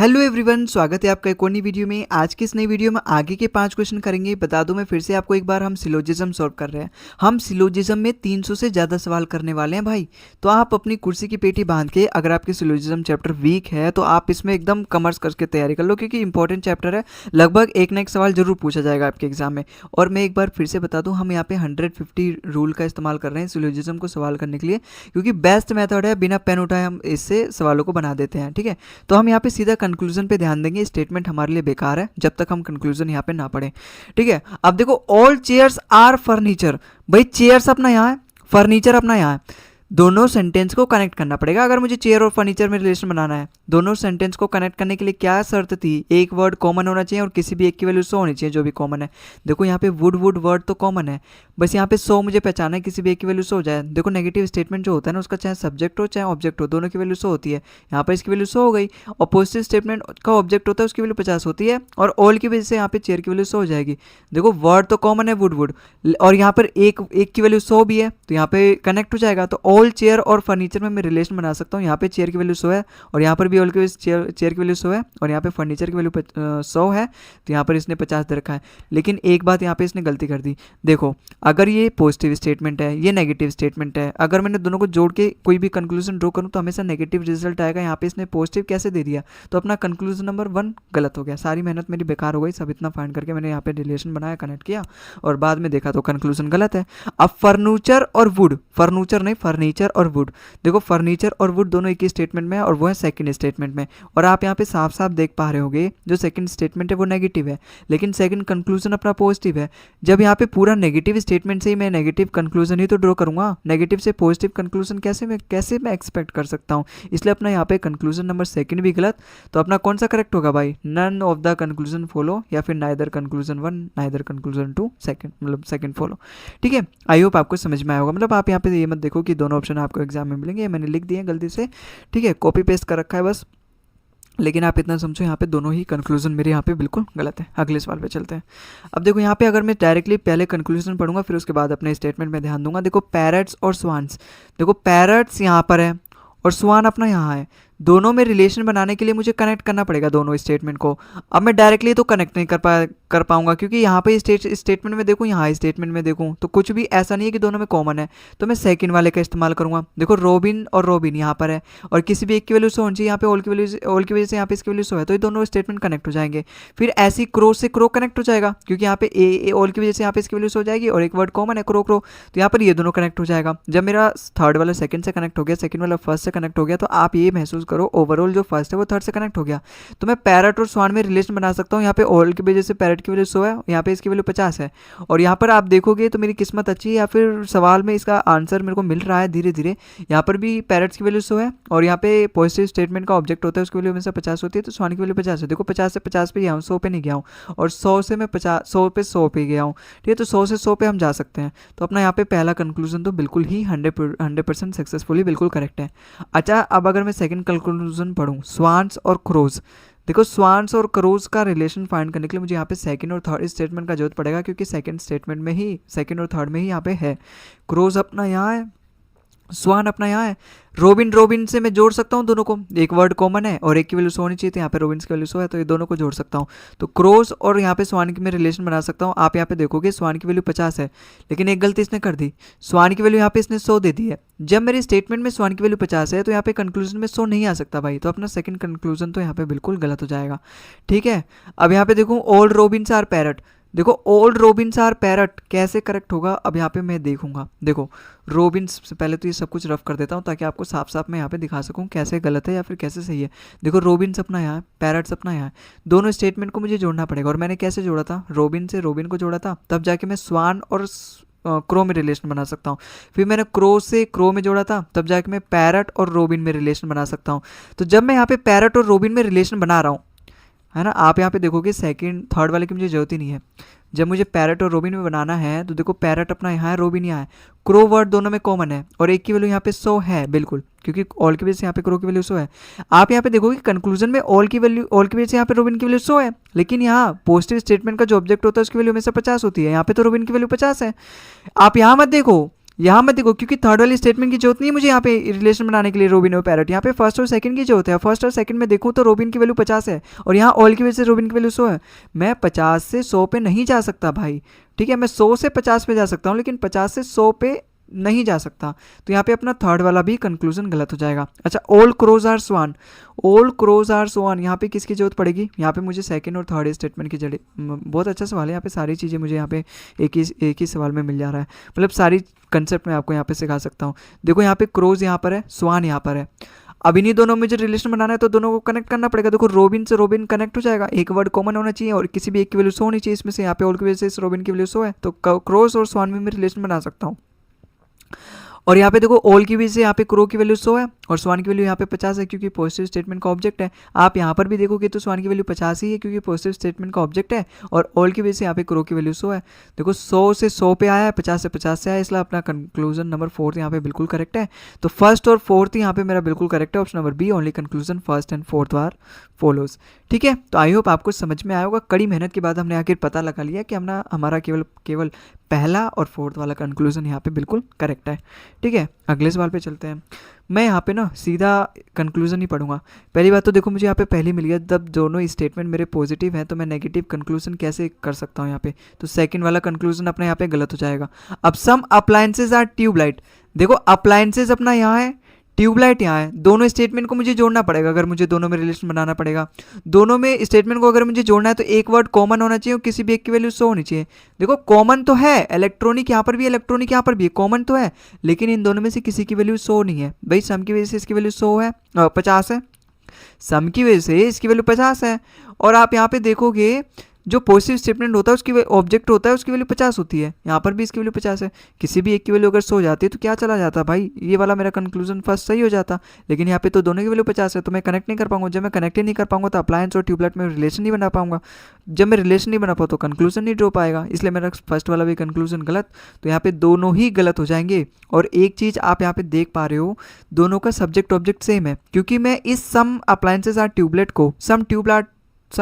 Hello everyone, स्वागत है आपका एक और नई वीडियो में। आज की इस नई वीडियो में आगे के 5 क्वेश्चन करेंगे। बता दूं मैं फिर से आपको एक बार, हम सिलोजिज्म सॉल्व कर रहे हैं। हम सिलोजिज्म में 300 से ज़्यादा सवाल करने वाले हैं भाई। तो आप अपनी कुर्सी की पेटी बांध के, अगर आपकी सिलोजिज्म चैप्टर वीक है तो आप इसमें एकदम कमर्स करके तैयारी कर लो, क्योंकि इंपॉर्टेंट चैप्टर है। लगभग एक ना एक सवाल जरूर पूछा जाएगा आपके एग्जाम में। और मैं एक बार फिर से बता दूँ, हम यहाँ पे 150 रूल का इस्तेमाल कर रहे हैं सिलोजिज्म को सवाल करने के लिए, क्योंकि बेस्ट मेथड है। बिना पेन उठाए हम इससे सवालों को बना देते हैं, ठीक है। तो हम यहाँ पे सीधा कंक्लूजन पे ध्यान देंगे। स्टेटमेंट हमारे लिए बेकार है जब तक हम कंक्लूजन यहाँ पे ना पढ़ें, ठीक है। अब देखो, ऑल चेयर्स आर फर्नीचर। भाई चेयर्स अपना यहाँ है, फर्नीचर अपना यहाँ है। दोनों सेंटेंस को कनेक्ट करना पड़ेगा अगर मुझे चेयर और फर्नीचर में रिलेशन बनाना है। दोनों सेंटेंस को कनेक्ट करने के लिए क्या शर्त थी? एक वर्ड कॉमन होना चाहिए और किसी भी एक की वैल्यू 100 होनी चाहिए, जो भी कॉमन है। देखो यहाँ पे वुड वर्ड तो कॉमन है, बस यहाँ पे 100 मुझे पहचाना है, किसी भी एक की वैल्यू 100 हो जाए। देखो नेगेटिव स्टेटमेंट जो होता है ना, उसका चाहे सब्जेक्ट हो चाहे ऑब्जेक्ट हो, दोनों की वैल्यू 100 होती है। यहाँ पर इसकी वैल्यू 100 हो गई। और पॉजिटिव स्टेटमेंट का ऑब्जेक्ट होता है, उसकी वैल्यू 50 होती है। और ऑल की वजह से यहाँ पे चेयर की वैल्यू 100 हो जाएगी। देखो वर्ड तो कॉमन है वुड, और यहाँ पर एक की वैल्यू 100 भी है, तो यहाँ पे कनेक्ट हो जाएगा। तो ऑल चेयर और फर्नीचर में मैं रिलेशन बना सकता हूँ। यहाँ पे चेयर की वैल्यू 100 है और यहाँ पर भी ऑल की चेयर की वैल्यू 100 है और यहाँ पे फर्नीचर की वैल्यू 100 है, तो यहाँ पर इसने 50 दे रखा है। लेकिन एक बात यहाँ पे इसने गलती कर दी। देखो अगर ये पॉजिटिव स्टेटमेंट है, ये नेगेटिव स्टेटमेंट है, अगर मैंने दोनों को जोड़ के कोई भी कंक्लूजन ड्रॉ करूँ तो हमेशा नेगेटिव रिजल्ट आएगा। यहाँ पे इसने पॉजिटिव कैसे दे दिया? तो अपना कंक्लूजन नंबर 1 गलत हो गया। सारी मेहनत मेरी बेकार हो गई। सब इतना फाइंड करके मैंने यहाँ पे रिलेशन बनाया, कनेक्ट किया और बाद में देखा तो कंक्लूजन गलत है। अब फर्नीचर और वुड, फर्नीचर नहीं फर्नीचर और वुड, देखो फर्नीचर और वुड दोनों एक ही स्टेटमेंट में है और वो है सेकंड स्टेटमेंट में। और आप यहाँ पे साफ साफ देख पा रहे होंगे, जो सेकंड स्टेटमेंट है वो नेगेटिव है, लेकिन सेकंड कंक्लूजन अपना पॉजिटिव है। जब यहाँ पे पूरा नेगेटिव स्टेटमेंट से ही मैं नेगेटिव कंक्लूजन ही तो ड्रॉ करूंगा, नेगेटिव से पॉजिटिव कंक्लूजन कैसे मैं एक्सपेक्ट कर सकता हूँ? इसलिए अपना यहाँ पे कंक्लूजन नंबर सेकंड भी गलत। तो अपना कौन सा करेक्ट होगा भाई? None of the conclusion follow, या फिर neither conclusion 1 neither conclusion 2 second, मतलब सेकंड फॉलो, ठीक है। आई होप आपको समझ में आया होगा। मतलब आप यहाँ पे ये मत देखो कि दोनों ऑप्शन आपको एग्जाम में मिलेंगे, मैंने लिख दिए गलती से, ठीक है, कॉपी पेस्ट कर रखा है बस। लेकिन आप इतना समझो, यहाँ पे दोनों ही कंक्लूजन मेरे यहाँ पे बिल्कुल गलत है। अगले सवाल पे चलते हैं। अब देखो यहाँ पे अगर मैं डायरेक्टली पहले कंक्लूजन पढ़ूंगा, फिर उसके बाद अपने स्टेटमेंट में ध्यान दूंगा। देखो पैरट्स और स्वान्स, देखो पैरट्स यहाँ पर है और स्वान अपना यहाँ है। दोनों में रिलेशन बनाने के लिए मुझे कनेक्ट करना पड़ेगा दोनों स्टेटमेंट को। अब मैं डायरेक्टली तो कनेक्ट नहीं कर पाऊंगा, क्योंकि यहाँ पे स्टेटमेंट में देखूँ, यहाँ स्टेटमेंट में देखूँ, तो कुछ भी ऐसा नहीं है कि दोनों में कॉमन है। तो मैं सेकंड वाले का इस्तेमाल करूंगा। देखो रोबिन और रोबिन यहाँ पर है और किसी भी एक की वैल्यू 100 होनी चाहिए। यहाँ पे ऑल की वजह से यहाँ पे इसकी वैल्यू 100 है, तो ये दोनों स्टेटमेंट कनेक्ट हो जाएंगे। फिर ऐसी क्रो से क्रो कनेक्ट हो जाएगा, क्योंकि यहाँ पे ए ऑल की वजह से यहाँ पे इसकी वैल्यू 100 हो जाएगी और एक वर्ड कॉमन है क्रो, तो यहाँ पर ये दोनों कनेक्ट हो जाएगा। जब मेरा थर्ड वाला सेकंड से कनेक्ट हो गया, सेकंड वाला फर्स्ट से कनेक्ट हो गया, तो आप ये महसूस करो ओवरऑल जो फर्स्ट है वो थर्ड से कनेक्ट हो गया। तो मैं पैरट और स्वान में रिलेशन बना सकता हूँ। यहाँ पे ऑल की वजह से पैरट की वैल्यू 100 है, यहाँ पे इसकी वैल्यू 50 है। और यहाँ पर आप देखोगे तो मेरी किस्मत अच्छी है, या फिर सवाल में इसका आंसर मेरे को मिल रहा है धीरे धीरे। यहाँ पर भी पैरट्स की वैल्यू 100 है और यहाँ पे पॉजिटिव स्टेटमेंट का ऑब्जेक्ट होता है, उसकी वैल्यू हमेशा 50 होती है, तो स्वान की वैल्यू 50 है। देखो 50 से 50 पे गया हूँ, 100 पे नहीं गया हूँ, और 100 से मैं 100 पे 100 पे गया हूँ, ठीक है। तो 100 से 100 पे हम जा सकते हैं। तो अपना यहाँ पे पहला कंक्लूजन तो बिल्कुल ही 100% सक्सेसफुली बिल्कुल करेक्ट है। अच्छा, अब अगर मैं सेकंड कंक्लूजन पढ़ूँ, स्वान्स और क्रोज, देखो स्वान्स और क्रोज का रिलेशन फाइंड करने के लिए मुझे यहाँ पे सेकंड और थर्ड स्टेटमेंट का जरूरत पड़ेगा, क्योंकि सेकंड स्टेटमेंट में ही, सेकंड और थर्ड में ही यहाँ पे है। क्रोज अपना यहाँ है, स्वान अपना यहाँ है। रोबिन से मैं जोड़ सकता हूँ दोनों को, एक वर्ड कॉमन है और एक की वैल्यू 100 होनी चाहिए, तो यहाँ पे रोबिन की वैल्यू 100 है, तो ये दोनों को जोड़ सकता हूँ। तो क्रोज और यहाँ पे स्वान की मैं रिलेशन बना सकता हूँ। आप यहाँ पे देखोगे स्वान की वैल्यू 50 है, लेकिन एक गलती इसने कर दी, स्वान की वैल्यू यहाँ पे इसने 100 दे दी है। जब मेरे स्टेटमेंट में स्वान की वैल्यू 50 है, तो यहाँ पे कंक्लूजन में 100 नहीं आ सकता भाई, तो अपना सेकंड कंक्लूजन तो यहाँ पे बिल्कुल गलत हो जाएगा, ठीक है। अब यहाँ पे देखूँ, ओल्ड रोबिन्स आर पैरट, देखो ओल्ड रोबिन्स आर पैरट कैसे करेक्ट होगा, अब यहाँ पे मैं देखूंगा। देखो रोबिन्स से पहले तो ये सब कुछ रफ कर देता हूँ, ताकि आपको साफ साफ मैं यहाँ पे दिखा सकूँ कैसे गलत है या फिर कैसे सही है। देखो रोबिन्स अपना यहाँ है, पैरट्स अपना यहाँ है, दोनों स्टेटमेंट को मुझे जोड़ना पड़ेगा। और मैंने कैसे जोड़ा था? रोबिन से रोबिन को जोड़ा था, तब जाके मैं स्वान और क्रो में रिलेशन बना सकता हूँ। फिर मैंने क्रो से क्रो में जोड़ा था, तब जाके मैं पैरट और रोबिन में रिलेशन बना सकता हूँ। तो जब मैं यहाँ पे पैरट और रोबिन में रिलेशन बना रहा हूँ, है ना, आप यहाँ पे देखोगे सेकंड थर्ड वाले की मुझे जरूरत ही नहीं है। जब मुझे पैरट और रोबिन में बनाना है, तो देखो पैरट अपना यहाँ है, रोबिन यहाँ है, क्रो वर्ड दोनों में कॉमन है और एक की वैल्यू यहाँ पे 100 है बिल्कुल, क्योंकि ऑल की वजह से यहाँ पे क्रो की वैल्यू 100 है। आप यहाँ पे देखोगे कंक्लूजन में ऑल की वजह से यहाँ पे रोबिन की वैल्यू 100 है, लेकिन यहाँ पॉजिटिव स्टेटमेंट का जो ऑब्जेक्ट होता है उसकी वैल्यू हमेशा 50 होती है। यहाँ पे तो रोबिन की वैल्यू 50 है। आप यहाँ मत देखो यहाँ मत देखो, क्योंकि थर्ड वाली स्टेटमेंट की जरूरत नहीं है मुझे यहाँ पे रिलेशन बनाने के लिए रोबिन और पैरट। यहाँ पे फर्स्ट और सेकंड की जरूरत है। फर्स्ट और सेकंड में देखूँ तो रोबिन की वैल्यू 50 है और यहाँ ऑल की वजह से रोबिन की वैल्यू 100 है। मैं 50 से 100 पे नहीं जा सकता भाई, ठीक है। मैं 100 से 50 पे जा सकता हूँ, लेकिन 50 से 100 पे नहीं जा सकता। तो यहाँ पे अपना थर्ड वाला भी कंक्लूजन गलत हो जाएगा। अच्छा, all crows are swans, all crows are swans, यहाँ पे किसकी जरूरत पड़ेगी? यहाँ पे मुझे सेकंड और थर्ड स्टेटमेंट की जरूरत। बहुत अच्छा सवाल है, यहाँ पे सारी चीज़ें मुझे यहाँ पे एक ही सवाल में मिल जा रहा है। मतलब सारी कंसेप्ट मैं आपको यहाँ पे सिखा सकता हूँ। देखो यहाँ पे क्रोज यहाँ पर है, स्वान यहाँ पर है। अब इन्हीं दोनों में जो रिलेशन बनाना है तो दोनों को कनेक्ट करना पड़ेगा। देखो रोबिन से रोबिन कनेक्ट हो जाएगा, एक वर्ड कॉमन होना चाहिए और किसी भी एक की वैल्यू 100 होनी चाहिए इसमें से। यहाँ पे ऑल की वजह से इस रोबिन की वैल्यू 100 है, तो क्रोज और स्वान में मैं रिलेशन बना सकता हूँ। और यहाँ पे देखो ऑल की वजह से यहाँ पे क्रो की वैल्यू 100 है और स्वान की वैल्यू यहाँ पे 50 है, क्योंकि पॉजिटिव स्टेटमेंट का ऑब्जेक्ट है। आप यहाँ पर भी देखोगे तो स्वान की वैल्यू 50 ही है, क्योंकि पॉजिटिव स्टेटमेंट का ऑब्जेक्ट है। और ऑल की वजह से यहाँ पे क्रो की वैल्यू 100 है। देखो 100 से 100 पे आया है, 50 से 50 से आया, इसलिए अपना कंक्लूजन नंबर 4 यहाँ पे बिल्कुल करेक्ट है। तो फर्स्ट और फोर्थ यहाँ पे मेरा बिल्कुल करेक्ट है, option number B, only conclusion first and fourth are follows. ठीक है, तो आई होप आपको समझ में आया होगा। कड़ी मेहनत के बाद हमने आखिर पता लगा लिया कि हमारा केवल पहला और फोर्थ वाला कंक्लूजन यहाँ पे बिल्कुल करेक्ट है। ठीक है, अगले सवाल पे चलते हैं। मैं यहाँ पे ना सीधा कंक्लूजन ही पढ़ूंगा। पहली बात तो देखो मुझे यहाँ पे पहले मिल गया, जब दोनों स्टेटमेंट मेरे पॉजिटिव हैं तो मैं नेगेटिव कंक्लूजन कैसे कर सकता हूँ यहाँ पे? तो सेकंड वाला कंक्लूजन अपना यहाँ पे गलत हो जाएगा। अब सम अप्लायंसेज आर ट्यूबलाइट, देखो अप्लायंसेज अपना यहाँ है, ट्यूबलाइट यहाँ है। दोनों स्टेटमेंट को मुझे जोड़ना पड़ेगा, अगर मुझे दोनों में रिलेशन बनाना पड़ेगा। दोनों में स्टेटमेंट को अगर मुझे जोड़ना है तो एक वर्ड कॉमन होना चाहिए और किसी भी एक की वैल्यू 100 होनी चाहिए। देखो कॉमन तो है, इलेक्ट्रॉनिक यहाँ पर भी, इलेक्ट्रॉनिक यहाँ पर भी कॉमन तो है, लेकिन इन दोनों में से किसी की वैल्यू 100 नहीं है। भाई सम की वजह से इसकी वैल्यू 100 है, 50 है, सम की वजह से इसकी वैल्यू 50 है। और आप यहाँ पे देखोगे जो पॉजिटिव स्टेटमेंट होता है उसकी ऑब्जेक्ट होता है उसकी वैल्यू 50 होती है, यहाँ पर भी इसकी वैल्यू 50 है। किसी भी एक की वैल्यू अगर 100 जाती है तो क्या चला जाता भाई? ये वाला मेरा कंक्लूजन फर्स्ट सही हो जाता, लेकिन यहाँ पे तो दोनों की वैल्यू 50 है, तो मैं कनेक्ट नहीं कर पाऊंगा। जब मैं कनेक्ट ही नहीं कर पाऊंगा तो अप्लायंस और ट्यूबलाइट में रिलेशन नहीं बना पाऊंगा। जब मैं रिलेशन नहीं बना पाऊँ तो कंक्लूजन नहीं ड्रॉ पाएगा, इसलिए मेरा फर्स्ट वाला भी कंक्लूजन गलत। तो यहाँ पे दोनों ही गलत हो जाएंगे। और एक चीज़ आप यहाँ पे देख पा रहे हो, दोनों का सब्जेक्ट ऑब्जेक्ट सेम है, क्योंकि मैं इस सम अप्लायंसेज आर ट्यूबलाइट को सम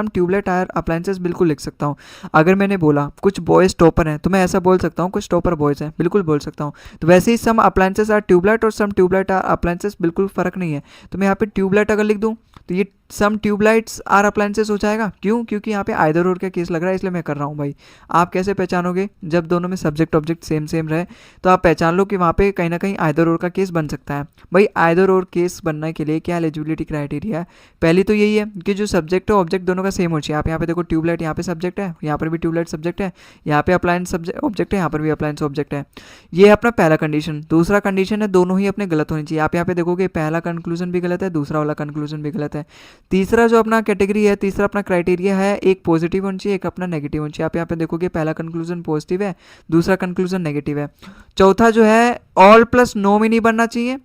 ट्यूबलाइट आयर अप्लायंसेस बिल्कुल लिख सकता हूँ। अगर मैंने बोला कुछ बॉयज़ टॉपर हैं तो मैं ऐसा बोल सकता हूँ कुछ टॉपर बॉयज़ हैं, बिल्कुल बोल सकता हूँ। तो वैसे ही सम अप्लायंसेस आर ट्यूबलाइट और सम ट्यूबलाइट आर अप्लायंसेस बिल्कुल फ़र्क नहीं है। तो मैं यहाँ पे ट्यूबलाइट अगर लिख दूँ तो ये सम ट्यूबलाइट्स आर अप्लायंसेस हो जाएगा। क्यों? क्योंकि यहाँ पे आइदर और का केस लग रहा है, इसलिए मैं कर रहा हूँ भाई। आप कैसे पहचानोगे? जब दोनों में सब्जेक्ट ऑब्जेक्ट सेम रहे तो आप पहचान लो कि वहाँ पे कहीं ना कहीं आइदर और का केस बन सकता है। भाई आइदर और केस बनने के लिए क्या एलिजिबिलिटी क्राइटेरिया है? पहली तो यही है कि जो सब्जेक्ट है ऑब्जेक्ट दोनों का सेम हो चाहिए। आप यहाँ पे देखो ट्यूबलाइट यहाँ पे सब्जेक्ट है, यहाँ पर भी ट्यूबलाइट सब्जेक्ट है, यहाँ पे अप्लायंस सब्जेक्ट ऑब्जेक्ट है, यहाँ पर भी अप्लायंस ऑब्जेक्ट है। ये है अपना पहला कंडीशन। दूसरा कंडीशन है दोनों ही अपने गलत होनी चाहिए। आप यहाँ पे देखोगे पहला कंक्लूजन भी गलत है, दूसरा वाला कंक्लूजन भी गलत है। तीसरा जो अपना कैटेगरी है, तीसरा अपना क्राइटेरिया है, एक पॉजिटिव होना चाहिए, एक अपना नेगेटिव होना चाहिए। आप यहाँ पे देखोगे पहला कंक्लूजन पॉजिटिव है, दूसरा कंक्लूजन नेगेटिव है। चौथा जो है ऑल प्लस नो में नहीं बनना चाहिए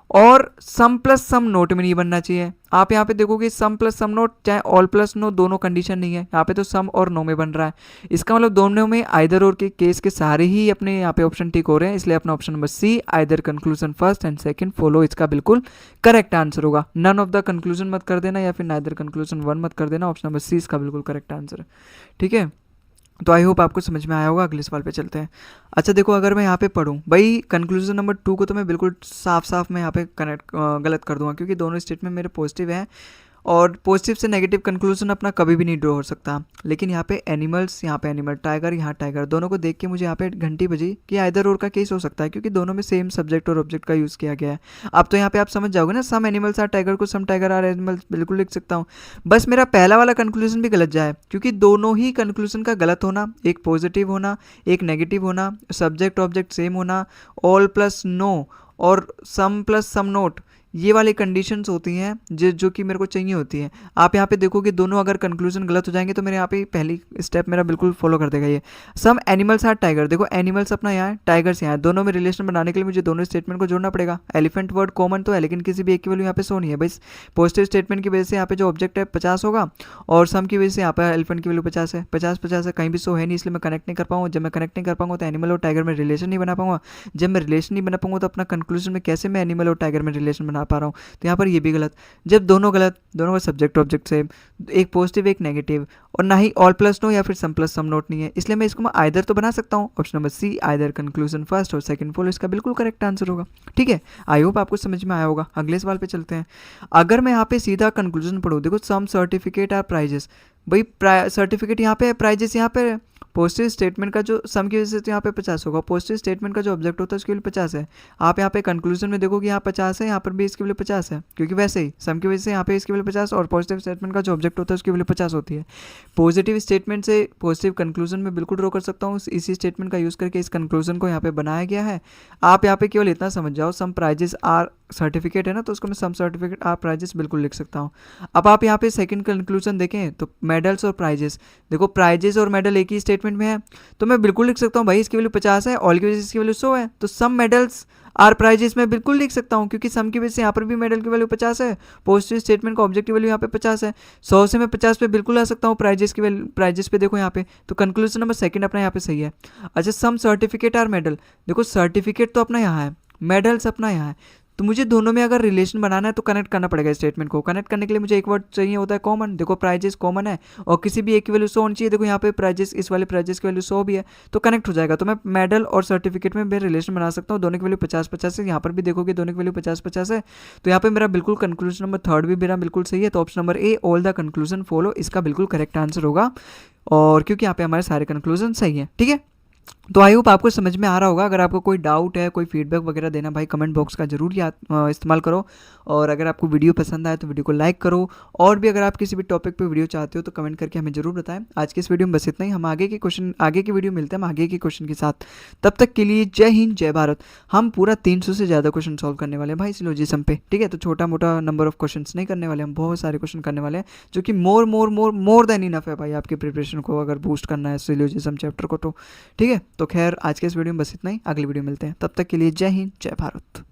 और सम प्लस सम नोट में नहीं बनना चाहिए। आप यहाँ पे देखोगे सम प्लस सम नोट चाहे ऑल प्लस नो दोनों कंडीशन नहीं है, यहाँ पे तो सम और नो में बन रहा है। इसका मतलब दोनों में आइदर और के केस के सारे ही अपने यहाँ पे ऑप्शन टिक हो रहे हैं, इसलिए अपना option number C either conclusion first and second follow इसका बिल्कुल करेक्ट आंसर होगा। नन ऑफ द कंक्लूजन मत कर देना या फिर नाइदर कंक्लूजन वन मत कर देना, ऑप्शन नंबर सी इसका बिल्कुल करेक्ट आंसर है। ठीक है, तो आई होप आपको समझ में आया होगा। अगले सवाल पे चलते हैं। अच्छा देखो अगर मैं यहाँ पे पढ़ूँ भाई कंक्लूजन नंबर 2 को तो मैं बिल्कुल साफ मैं यहाँ पे गलत कर दूंगा, क्योंकि दोनों स्टेटमेंट मेरे पॉजिटिव हैं और पॉजिटिव से नेगेटिव कंक्लूजन अपना कभी भी नहीं ड्रॉ हो सकता। लेकिन यहाँ पे एनिमल्स, यहाँ पे एनिमल, टाइगर, यहाँ टाइगर, दोनों को देख के मुझे यहाँ पे घंटी बजी कि आइदर और का केस हो सकता है, क्योंकि दोनों में सेम सब्जेक्ट और ऑब्जेक्ट का यूज़ किया गया है। अब तो यहाँ पे आप समझ जाओगे ना, सम एनिमल्स आर टाइगर को सम टाइगर आर एनिमल्स बिल्कुल लिख सकता हूँ। बस मेरा पहला वाला कंक्लूजन भी गलत जाए, क्योंकि दोनों ही कंक्लूजन का गलत होना, एक पॉजिटिव होना एक नेगेटिव होना, सब्जेक्ट ऑब्जेक्ट सेम होना, ऑल प्लस नो और सम प्लस सम नोट, ये वाली कंडीशंस होती हैं जो कि मेरे को चाहिए होती है। आप यहाँ पे देखोगे दोनों अगर कंक्लूजन गलत हो जाएंगे तो मेरे यहाँ पे पहली स्टेप मेरा बिल्कुल फॉलो कर देगा ये। सम एनिमल्स आर टाइगर, देखो एनिमल्स अपना यहाँ है, टाइगर्स यहाँ है। दोनों में रिलेशन बनाने के लिए मुझे दोनों स्टेटमेंट को जोड़ना पड़ेगा। एलिफेंट वर्ड कॉमन तो है लेकिन किसी भी एक की वैल्यू यहाँ पे 100 नहीं है। भाई पॉजिटिव स्टेटमेंट की वजह से यहाँ पे जो ऑब्जेक्ट है 50 होगा और सम की वजह से यहाँ पे एलिफेंट की वैल्यू 50 है। 50 है, कहीं भी 100 है नहीं, इसलिए मैं कनेक्ट नहीं कर पाऊंगा। जब मैं कनेक्ट नहीं कर पाऊंगा तो एनिमल और टाइगर में रिलेशन नहीं बना पाऊंगा। जब मैं रिलेशन नहीं बना पाऊंगा तो अपना कंक्लूजन में कैसे मैं एनिमल और टाइगर में रिलेशन बना पा रहा हूँ, तो यहाँ पर ये भी गलत। जब दोनों गलत, दोनों का सब्जेक्ट ऑब्जेक्ट सेम, एक पॉजिटिव एक नेगेटिव, और ना ही ऑल प्लस नो या फिर सम प्लस सम नोट नहीं है, इसलिए मैं इसको मैं आइदर तो बना सकता हूँ। Option number C either conclusion first और सेकंड फुल इसका बिल्कुल करेक्ट आंसर होगा। ठीक है, आई होप आपको समझ में आया होगा। अगले सवाल पे चलते हैं। अगर मैं यहाँ पे सीधा कंक्लूजन पढ़ूँ, देखो सम सर्टिफिकेट आर प्राइजेस, भाई सर्टिफिकेट यहाँ पे है, प्राइजेस यहाँ पे है। पॉजिटिव स्टेटमेंट का जो सम की वजह से तो यहाँ पे 50 होगा, पॉजिटिव स्टेटमेंट का जो ऑब्जेक्ट होता है उसकी वैल्यू 50 है। आप यहाँ पे कंक्लूजन में देखोगे यहाँ 50 है, यहाँ पर भी इसकी वैल्यू 50 है, क्योंकि वैसे ही सम की वजह से यहाँ पे इसकी वैल्यू 50 और पॉजिटिव स्टेटमेंट का जो ऑब्जेक्ट होता है उसकी वैल्यू 50 होती है। पॉजिटिव स्टेटमेंट से पॉजिटिव कंक्लूजन में बिल्कुल ड्रॉ कर सकता हूँ, इसी स्टेटमेंट का यूज़ करके इस कंक्लूजन को यहाँ पे बनाया गया है। आप यहाँ पे केवल इतना समझ जाओ, सम प्राइजेस आर सर्टिफिकेट है ना, तो उसको मैं सम सर्टिफिकेट आर प्राइजेस बिल्कुल लिख सकता हूँ। अब आप यहाँ पे सेकंड कंक्लूजन देखें तो मेडल्स और प्राइजेस, देखो प्राइजेस और मेडल एक ही स्टेटमेंट में है, तो मैं बिल्कुल लिख सकता हूँ भाई इसकी वैल्यू 50 है, ऑल की वजह से इसकी वैल्यू 100 है, तो सम मेडल्स आर प्राइजेस में बिल्कुल लिख सकता हूँ, क्योंकि सम की वजह से यहाँ पर भी मेडल की वैल्यू 50 है, पॉजिटिव स्टेटमेंट का ऑब्जेक्टिव वैल्यू यहाँ पे 50 है, 100 से मैं 50 पे बिल्कुल आ सकता हूँ प्राइजेस की वैल्यू, प्राइजेस पे देखो यहाँ पे, तो कंक्लूजन नंबर सेकंड अपना यहाँ पे सही है। अच्छा, सम सर्टिफिकेट आर मेडल, देखो सर्टिफिकेट तो अपना यहाँ है, मेडल्स अपना यहाँ है, तो मुझे दोनों में अगर रिलेशन बनाना है तो कनेक्ट करना पड़ेगा स्टेटमेंट को। कनेक्ट करने के लिए मुझे एक वर्ड चाहिए होता है कॉमन, देखो प्राइजेस कॉमन है और किसी भी एक की वैल्यू 100 होनी चाहिए, देखो यहाँ पे प्राइजेस, इस वाले प्राइजेस की वैल्यू 100 भी है, तो कनेक्ट हो जाएगा। तो मैं मेडल और सर्टिफिकेट में मैं रिलेशन बना सकता हूँ, दोनों की वैल्यू 50-50 है, यहाँ पर भी देखोगे दोनों की वैल्यू 50-50 है, तो यहाँ पे मेरा बिल्कुल कंक्लूजन नंबर थर्ड भी मेरा बिल्कुल सही है। तो option number A all the conclusion follow इसका बिल्कुल करेक्ट आंसर होगा, और क्योंकि यहाँ पे हमारे सारे कंक्लूजन सही है। ठीक है, तो आई होप आपको समझ में आ रहा होगा। अगर आपको कोई डाउट है, कोई फीडबैक वगैरह देना, भाई कमेंट बॉक्स का जरूर इस्तेमाल करो, और अगर आपको वीडियो पसंद आए तो वीडियो को लाइक करो, और भी अगर आप किसी भी टॉपिक पे वीडियो चाहते हो तो कमेंट करके हमें जरूर बताएं। आज की इस वीडियो में बस इतना ही, हम आगे की वीडियो मिलते हैं हम आगे के क्वेश्चन के साथ। तब तक के लिए जय हिंद जय भारत। हम पूरा 300 से ज़्यादा क्वेश्चन सॉल्व करने वाले हैं भाई सिलोजिज्म पे। ठीक है, तो छोटा मोटा नंबर ऑफ क्वेश्चन नहीं करने वाले, हम बहुत सारे क्वेश्चन करने वाले हैं, जो कि मोर देन इनफ है भाई आपकी प्रिपरेशन को अगर बूस्ट करना है सिलोजिज्म चैप्टर को तो। ठीक है, तो खैर आज के इस वीडियो में बस इतना ही, अगली वीडियो मिलते हैं, तब तक के लिए जय हिंद जय भारत।